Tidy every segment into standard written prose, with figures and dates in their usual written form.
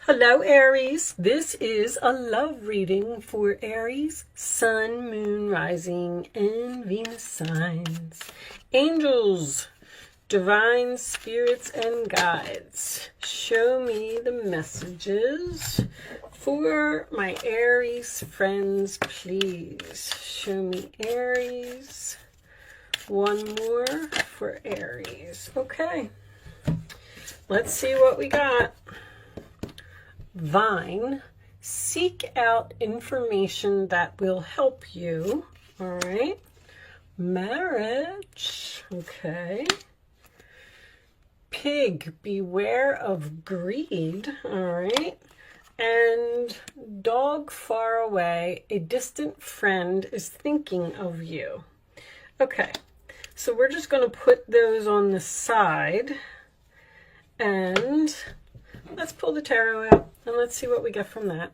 Hello Aries, this is a love reading for Aries, Sun, Moon, Rising, and Venus signs. Angels, divine spirits, and guides, show me the messages for my Aries friends, please. Show me Aries. One more for Aries. Okay, let's see what we got. Vine, seek out information that will help you. All right. Marriage. Okay. Pig, beware of greed. All right. And dog, far away, a distant friend is thinking of you. Okay. So we're just going to put those on the side and let's pull the tarot out and let's see what we get from that.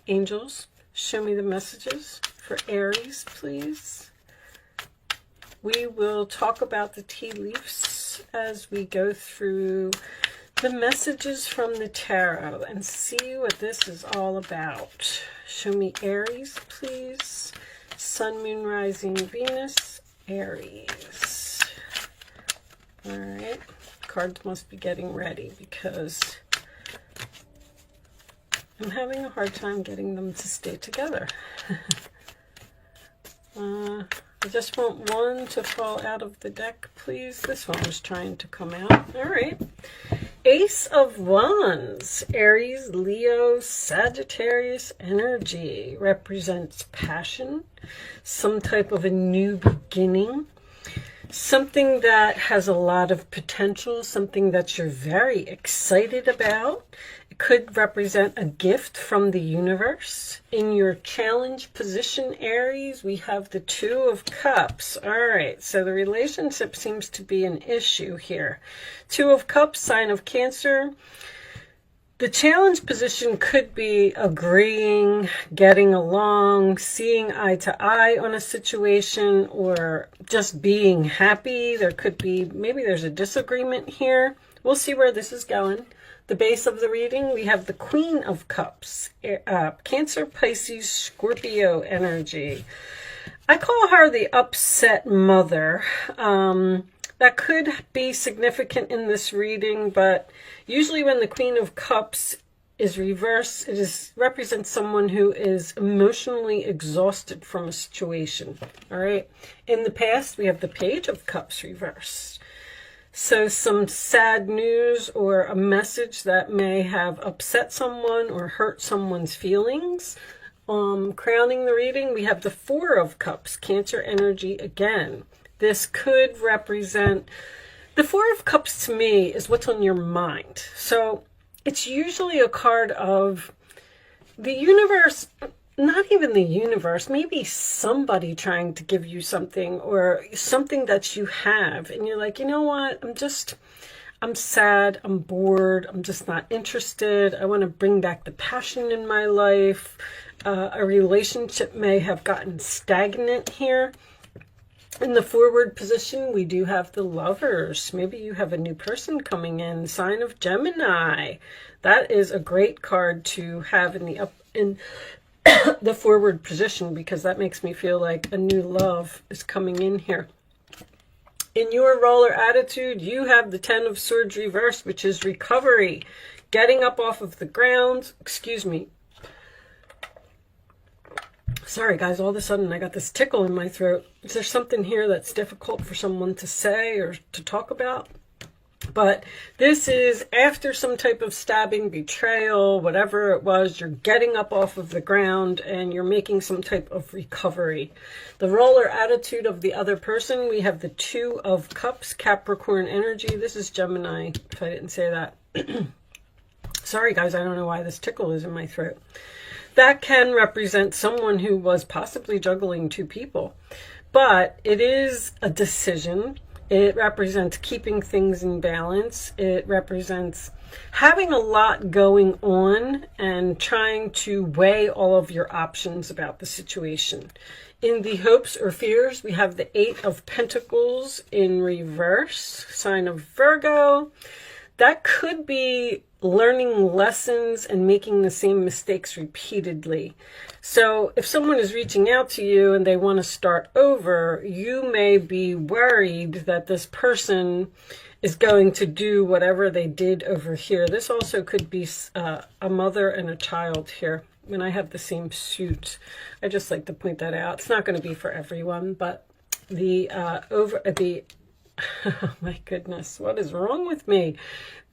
Angels, show me the messages for Aries, please. We will talk about the tea leaves as we go through the messages from the tarot and see what this is all about. Show me Aries, please. Sun, Moon, Rising, Venus, Aries. All right. Cards must be getting ready because I'm having a hard time getting them to stay together. I just want one to fall out of the deck, please. This one was trying to come out. All right. Ace of Wands, Aries, Leo, Sagittarius energy represents passion, some type of a new beginning, something that has a lot of potential, something that you're very excited about. It could represent a gift from the universe. In your challenge position, Aries, we have the Two of Cups. All right, so the relationship seems to be an issue here. Two of Cups, sign of Cancer. The challenge position could be agreeing, getting along, seeing eye to eye on a situation, or just being happy. There could be, maybe there's a disagreement here. We'll see where this is going. The base of the reading, we have the Queen of Cups, Cancer, Pisces, Scorpio energy. I call her the upset mother. That could be significant in this reading, but usually when the Queen of Cups is reversed, it represents someone who is emotionally exhausted from a situation. All right. In the past, we have the Page of Cups reversed. So some sad news or a message that may have upset someone or hurt someone's feelings. Crowning the reading, we have the Four of Cups, Cancer energy again. This could represent, the Four of Cups to me is what's on your mind. So it's usually a card of the universe, not even the universe, maybe somebody trying to give you something or something that you have. And you're like, you know what, I'm sad, I'm bored, I'm just not interested. I want to bring back the passion in my life. A relationship may have gotten stagnant here. In the forward position, we do have the Lovers. Maybe you have a new person coming in, sign of Gemini. That is a great card to have in the forward position because that makes me feel like a new love is coming in here. In your roller attitude, you have the Ten of Swords reversed, which is recovery, getting up off of the ground. Excuse me. Sorry, guys, all of a sudden I got this tickle in my throat. Is there something here that's difficult for someone to say or to talk about? But this is after some type of stabbing, betrayal, whatever it was, you're getting up off of the ground and you're making some type of recovery. The roller attitude of the other person, we have the Two of Cups, Capricorn energy. This is Gemini, if I didn't say that. Sorry, guys, I don't know why this tickle is in my throat. That can represent someone who was possibly juggling two people, but it is a decision. It represents keeping things in balance. It represents having a lot going on and trying to weigh all of your options about the situation. In the hopes or fears, we have the Eight of Pentacles in reverse, sign of Virgo. That could be learning lessons and making the same mistakes repeatedly. So if someone is reaching out to you and they want to start over, you may be worried that this person is going to do whatever they did over here. This also could be a mother and a child here. When I have the same suit, I just like to point that out. It's not going to be for everyone, but oh my goodness, what is wrong with me?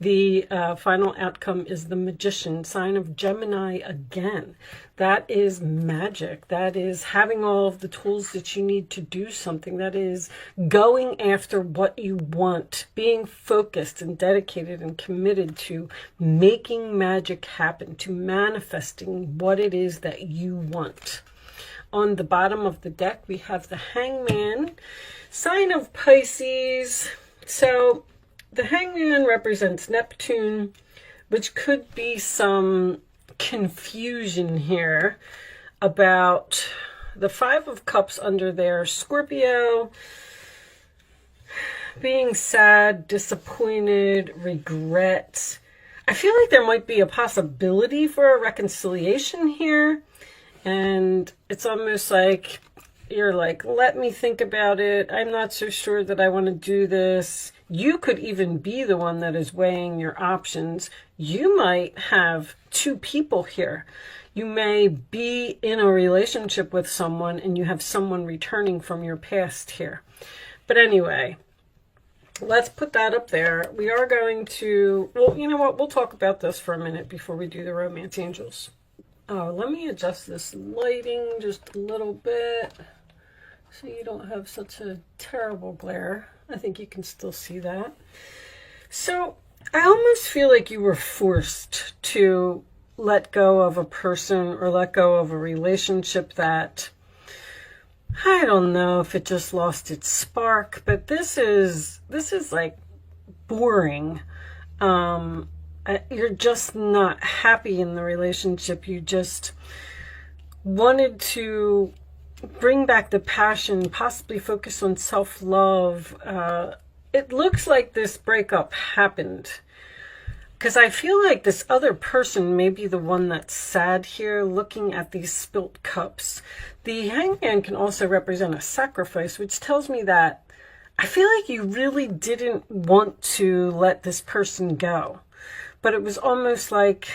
The final outcome is the Magician, sign of Gemini again. That is magic. That is having all of the tools that you need to do something. That is going after what you want, being focused and dedicated and committed to making magic happen, to manifesting what it is that you want. On the bottom of the deck, we have the Hangman, sign of Pisces. So the Hangman represents Neptune, which could be some confusion here about the Five of Cups under there. Scorpio, being sad, disappointed, regret. I feel like there might be a possibility for a reconciliation here. And it's almost like you're like, let me think about it. I'm not so sure that I want to do this. You could even be the one that is weighing your options. You might have two people here. You may be in a relationship with someone and you have someone returning from your past here. But anyway, let's put that up there. We are going to, well, you know what? We'll talk about this for a minute before we do the Romance Angels. Oh, let me adjust this lighting just a little bit so you don't have such a terrible glare. I think you can still see that. So I almost feel like you were forced to let go of a person or let go of a relationship that, I don't know if it just lost its spark, but this is like boring. You're just not happy in the relationship. You just wanted to bring back the passion, possibly focus on self-love. It looks like this breakup happened because I feel like this other person may be the one that's sad here, looking at these spilt cups. The Hangman can also represent a sacrifice, which tells me that I feel like you really didn't want to let this person go. But it was almost like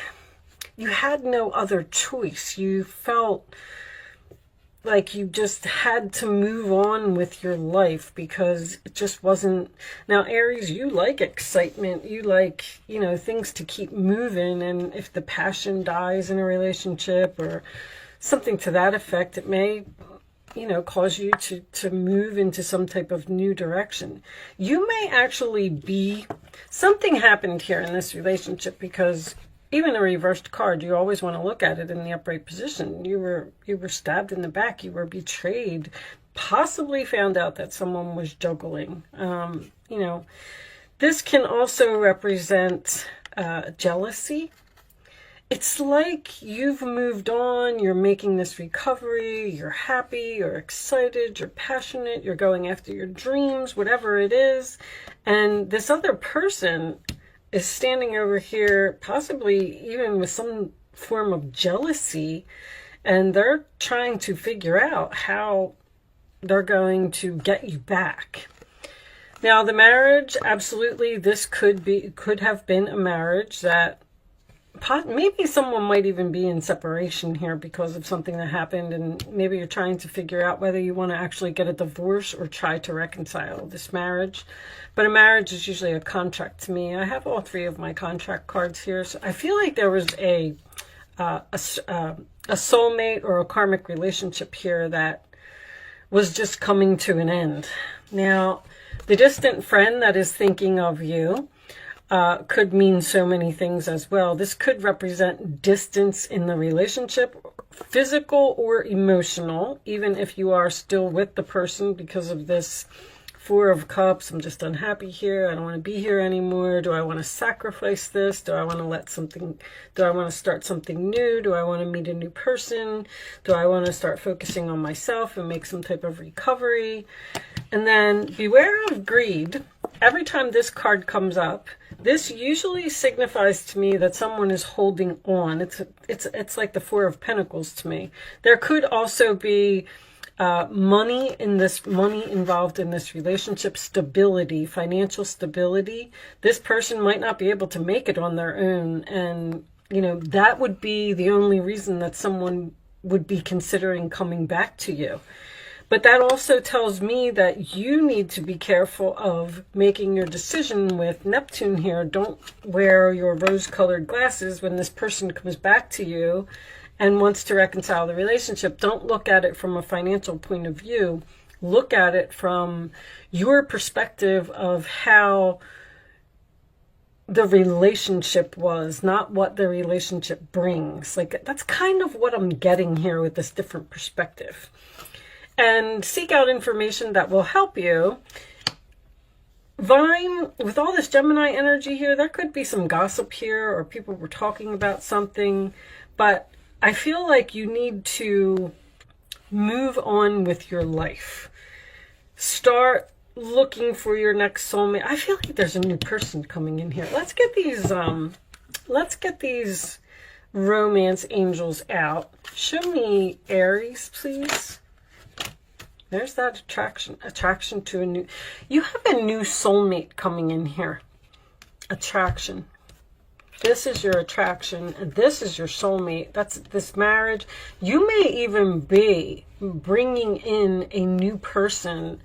you had no other choice. You felt like you just had to move on with your life because it just wasn't. Now, Aries, you like excitement. You like, you know, things to keep moving. And if the passion dies in a relationship or something to that effect, it may, you know, cause you to move into some type of new direction. You may actually be, something happened here in this relationship because even a reversed card, you always want to look at it in the upright position. You were stabbed in the back. You were betrayed, possibly found out that someone was juggling. You know, this can also represent jealousy. It's like you've moved on, you're making this recovery, you're happy, you're excited, you're passionate, you're going after your dreams, whatever it is. And this other person is standing over here, possibly even with some form of jealousy, and they're trying to figure out how they're going to get you back. Now, the marriage, absolutely, this could have been a marriage that maybe someone might even be in separation here because of something that happened, and maybe you're trying to figure out whether you want to actually get a divorce or try to reconcile this marriage. But a marriage is usually a contract to me. I have all three of my contract cards here, so I feel like there was a soulmate or a karmic relationship here that was just coming to an end. Now, the distant friend that is thinking of you could mean so many things as well. This could represent distance in the relationship, physical or emotional, even if you are still with the person because of this Four of Cups, I'm just unhappy here. I don't want to be here anymore. Do I want to sacrifice this? Do I want to start something new? Do I want to meet a new person? Do I want to start focusing on myself and make some type of recovery? And then beware of greed. Every time this card comes up, this usually signifies to me that someone is holding on. It's like the Four of Pentacles to me. There could also be money involved in this relationship, stability, financial stability. This person might not be able to make it on their own, and that would be the only reason that someone would be considering coming back to you. But that also tells me that you need to be careful of making your decision with Neptune here. Don't wear your rose-colored glasses when this person comes back to you and wants to reconcile the relationship. Don't look at it from a financial point of view. Look at it from your perspective of how the relationship was, not what the relationship brings. Like, that's kind of what I'm getting here with this different perspective. And seek out information that will help you. Vine, with all this Gemini energy here, there could be some gossip here, or people were talking about something, but I feel like you need to move on with your life. Start looking for your next soulmate. I feel like there's a new person coming in here. Let's get these romance angels out. Show me Aries, please. There's that attraction to a new, you have a new soulmate coming in here. Attraction. This is your attraction, and this is your soulmate. That's this marriage. You may even be bringing in a new person.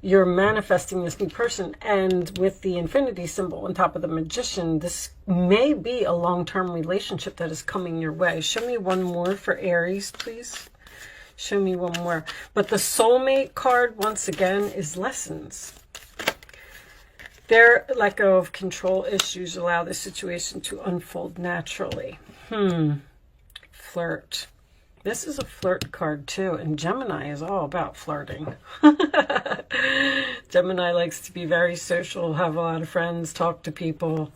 You're manifesting this new person, and with the infinity symbol on top of the Magician, this may be a long-term relationship that is coming your way. Show me one more for Aries, please. Show me one more. But the soulmate card, once again, is lessons. Let go of control issues, allow the situation to unfold naturally. Flirt. This is a flirt card too, and Gemini is all about flirting. Gemini likes to be very social, have a lot of friends, talk to people.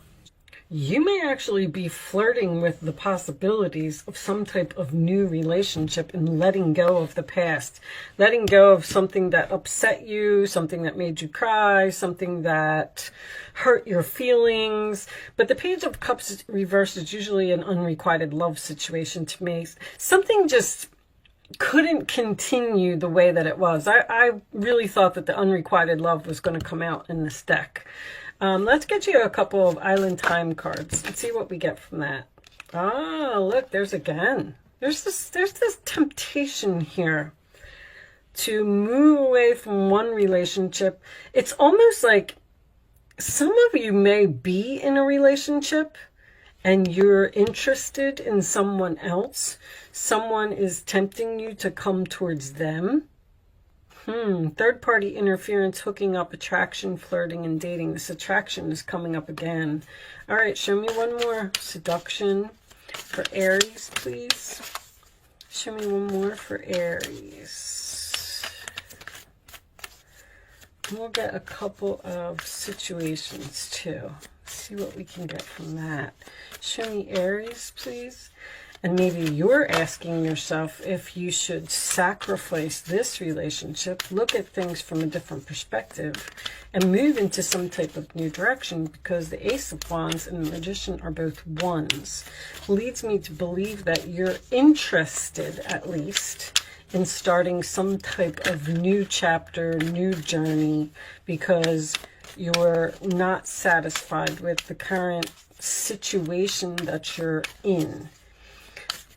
You may actually be flirting with the possibilities of some type of new relationship and letting go of the past. Letting go of something that upset you, something that made you cry, something that hurt your feelings. But the Page of Cups reversed is usually an unrequited love situation to me. Something just couldn't continue the way that it was. I really thought that the unrequited love was going to come out in this deck. Let's get you a couple of Island Time cards and see what we get from that. Ah, look, there's this temptation here to move away from one relationship. It's almost like some of you may be in a relationship and you're interested in someone else. Someone is tempting you to come towards them. Third-party interference, hooking up, attraction, flirting, and dating. This attraction is coming up again. All right, show me one more. Seduction for Aries, please. Show me one more for Aries. We'll get a couple of situations, too. See what we can get from that. Show me Aries, please. And maybe you're asking yourself if you should sacrifice this relationship, look at things from a different perspective, and move into some type of new direction, because the Ace of Wands and the Magician are both ones. Leads me to believe that you're interested, at least, in starting some type of new chapter, new journey, because you're not satisfied with the current situation that you're in.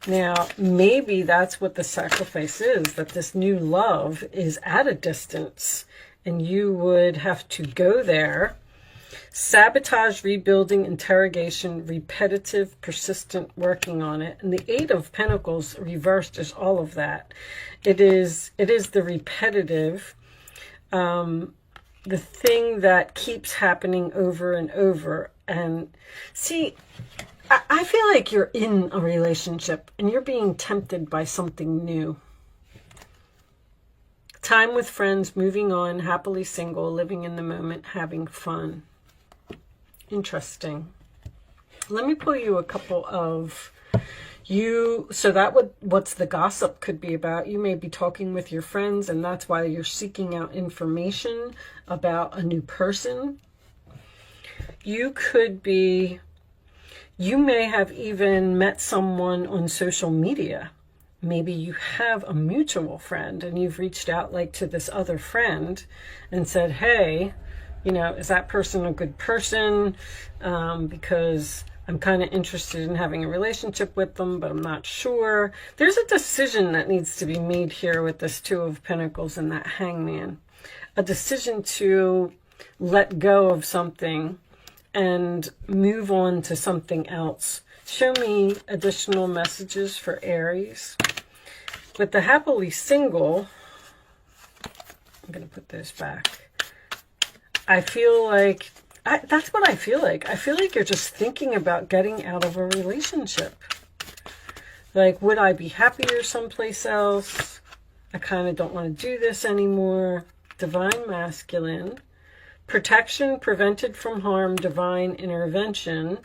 Now, maybe that's what the sacrifice is, that this new love is at a distance and you would have to go there. Sabotage, rebuilding, interrogation, repetitive, persistent, working on it. And the Eight of Pentacles reversed is all of that. It is the repetitive, the thing that keeps happening over and over. And see, I feel like you're in a relationship and you're being tempted by something new. Time with friends, moving on, happily single, living in the moment, having fun. Interesting. Let me pull you a couple of so that what's the gossip could be about. You may be talking with your friends, and that's why you're seeking out information about a new person. You may have even met someone on social media. Maybe you have a mutual friend and you've reached out like to this other friend and said, hey, is that person a good person? Because I'm kind of interested in having a relationship with them, but I'm not sure. There's a decision that needs to be made here with this Two of Pentacles and that Hangman. A decision to let go of something and move on to something else. Show me additional messages for Aries. With the happily single, I'm going to put this back. I feel like, that's what I feel like. I feel like you're just thinking about getting out of a relationship. Like, would I be happier someplace else? I kind of don't want to do this anymore. Divine masculine. Protection, prevented from harm, divine intervention.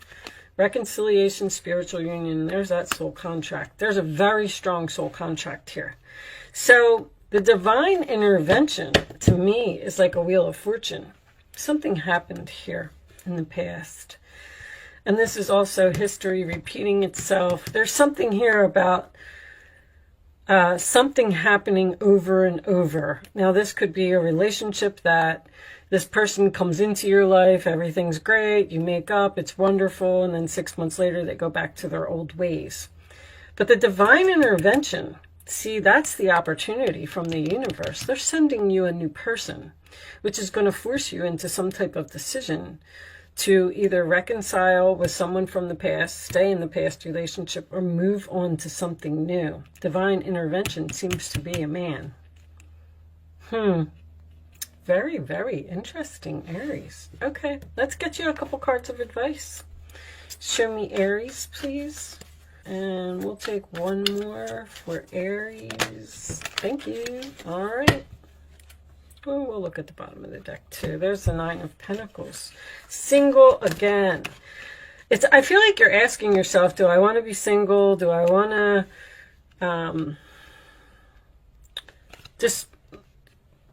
Reconciliation, spiritual union. There's that soul contract. There's a very strong soul contract here. So the divine intervention to me is like a wheel of fortune. Something happened here in the past. And this is also history repeating itself. There's something here about something happening over and over. Now, this could be a relationship that this person comes into your life, everything's great, you make up, it's wonderful, and then 6 months later they go back to their old ways. But the divine intervention, see, that's the opportunity from the universe. They're sending you a new person, which is going to force you into some type of decision to either reconcile with someone from the past, stay in the past relationship, or move on to something new. Divine intervention seems to be a man. Very, very interesting, Aries. Okay, let's get you a couple cards of advice. Show me Aries, please. And we'll take one more for Aries. Thank you. All right. Oh, we'll look at the bottom of the deck too. There's the Nine of Pentacles. Single again. I feel like you're asking yourself, do I want to be single? Do I want to just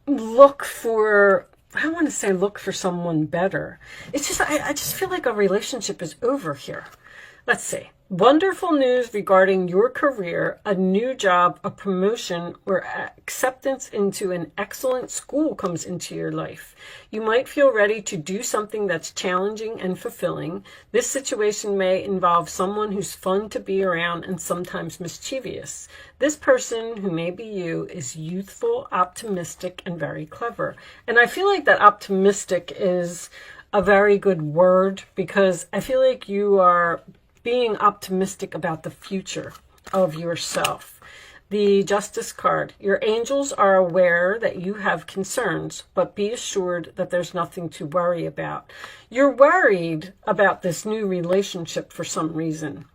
look for, I don't want to say look for someone better. It's just, I just feel like a relationship is over here. Let's see. Wonderful news regarding your career, a new job, a promotion, or acceptance into an excellent school comes into your life. You might feel ready to do something that's challenging and fulfilling. This situation may involve someone who's fun to be around and sometimes mischievous. This person, who may be you, is youthful, optimistic, and very clever. And I feel like that optimistic is a very good word, because I feel like you are being optimistic about the future of yourself. The Justice card. Your angels are aware that you have concerns, but be assured that there's nothing to worry about. You're worried about this new relationship for some reason.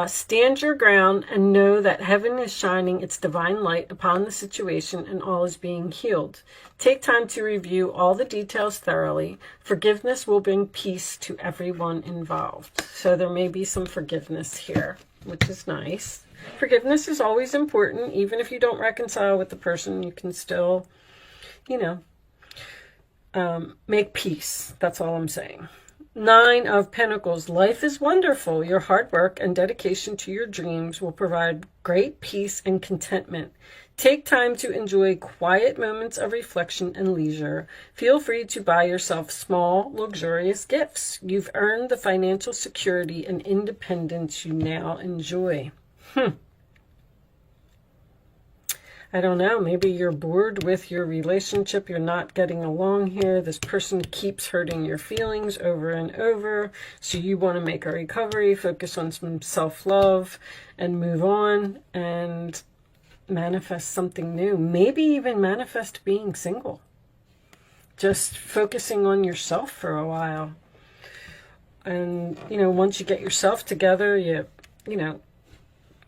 Stand your ground and know that heaven is shining its divine light upon the situation and all is being healed. Take time to review all the details thoroughly. Forgiveness will bring peace to everyone involved. So there may be some forgiveness here, which is nice. Forgiveness is always important. Even if you don't reconcile with the person, you can still, make peace. That's all I'm saying. Nine of Pentacles. Life is wonderful. Your hard work and dedication to your dreams will provide great peace and contentment. Take time to enjoy quiet moments of reflection and leisure. Feel free to buy yourself small, luxurious gifts. You've earned the financial security and independence you now enjoy. I don't know, maybe you're bored with your relationship, you're not getting along here, this person keeps hurting your feelings over and over, so you want to make a recovery, focus on some self-love, and move on, and manifest something new. Maybe even manifest being single. Just focusing on yourself for a while. And, once you get yourself together, you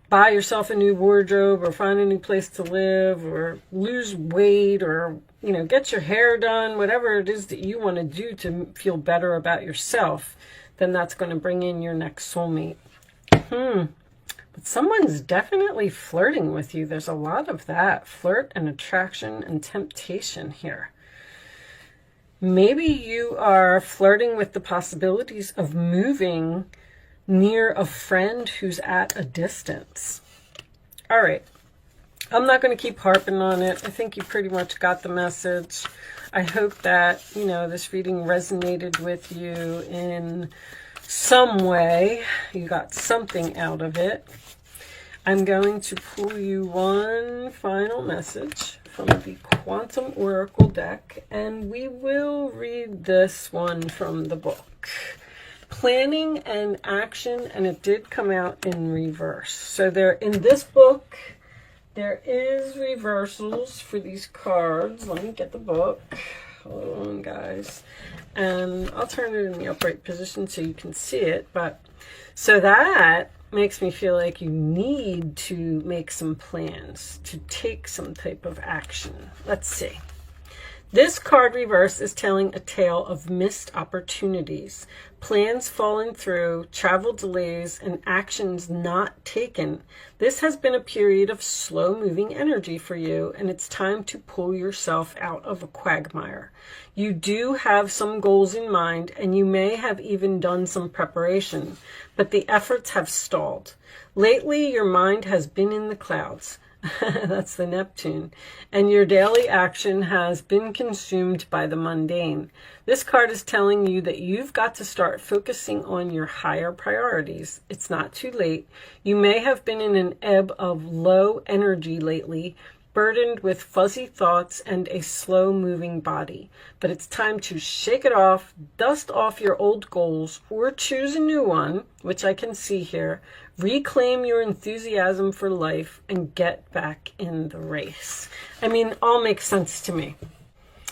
buy yourself a new wardrobe or find a new place to live or lose weight or, you know, get your hair done, whatever it is that you want to do to feel better about yourself, then that's going to bring in your next soulmate. But someone's definitely flirting with you. There's a lot of that. Flirt and attraction and temptation here. Maybe you are flirting with the possibilities of moving near a friend who's at a distance. All right. I'm not going to keep harping on it. I think you pretty much got the message. I hope that, you know, this reading resonated with you in some way. You got something out of it. I'm going to pull you one final message from the Quantum Oracle deck, and we will read this one from the book. Planning and action, and it did come out in reverse. So there, in this book, there is reversals for these cards. Let me get the book. Hold on, guys. And I'll turn it in the upright position so you can see it. But so that makes me feel like you need to make some plans, to take some type of action. Let's see. This card reverse is telling a tale of missed opportunities, plans falling through, travel delays, and actions not taken. This has been a period of slow-moving energy for you, and it's time to pull yourself out of a quagmire. You do have some goals in mind, and you may have even done some preparation, but the efforts have stalled. Lately, your mind has been in the clouds. That's the Neptune. And your daily action has been consumed by the mundane. This card is telling you that you've got to start focusing on your higher priorities. It's not too late. You may have been in an ebb of low energy lately, burdened with fuzzy thoughts and a slow-moving body. But it's time to shake it off, dust off your old goals, or choose a new one, which I can see here. Reclaim your enthusiasm for life and get back in the race. I mean, all makes sense to me.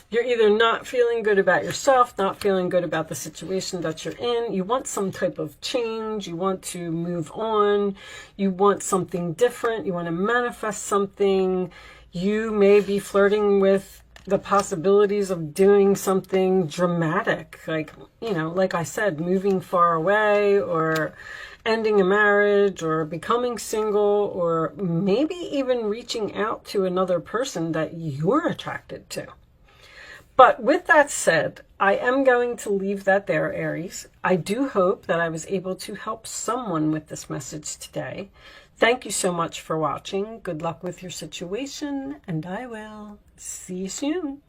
You're either not feeling good about yourself, not feeling good about the situation that you're in. You want some type of change. You want to move on. You want something different. You want to manifest something. You may be flirting with the possibilities of doing something dramatic. Like, you know, like I said, moving far away or ending a marriage or becoming single or maybe even reaching out to another person that you're attracted to. But with that said, I am going to leave that there, Aries. I do hope that I was able to help someone with this message today. Thank you so much for watching. Good luck with your situation, and I will see you soon.